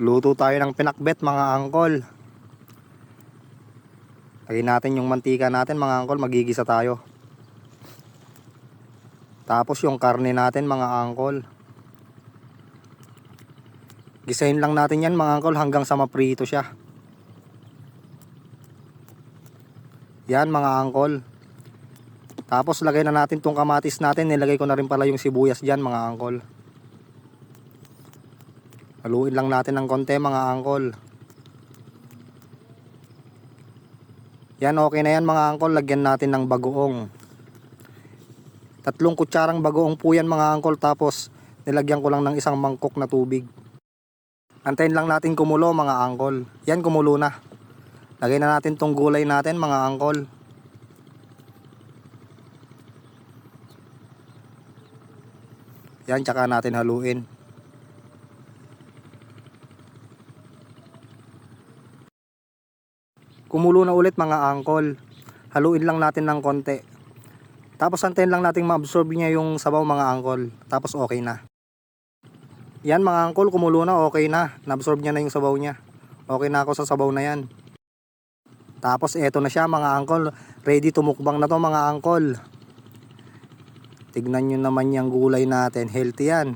Luto tayo ng pinakbet mga angkol. Lagyan natin yung mantika natin mga angkol, magigisa tayo. Tapos yung karne natin mga angkol, gisahin lang natin yan mga angkol hanggang sa maprito siya. Yan mga angkol. Tapos lagay na natin tong kamatis natin. Nilagay ko na rin pala yung sibuyas dyan mga angkol. Haluin lang natin ng konti mga angkol. Yan, okay na yan mga angkol. Lagyan natin ng bagoong. 3 kutsarang bagoong po yan mga angkol. Tapos nilagyan ko lang ng 1 mangkok na tubig. Antayin lang natin kumulo mga angkol. Yan, kumulo na. Lagay na natin tong gulay natin mga angkol. Yan, tsaka natin haluin. Kumulo na ulit mga angkol. Haluin lang natin ng konti. Tapos antayin lang natin ma-absorb niya yung sabaw mga angkol. Tapos okay na. Yan mga angkol, kumulo na, okay na. Na-absorb niya na yung sabaw niya. Okay na ako sa sabaw na yan. Tapos eto na siya mga angkol. Ready to mukbang na to mga angkol. Tignan nyo naman yung gulay natin. Healthy yan.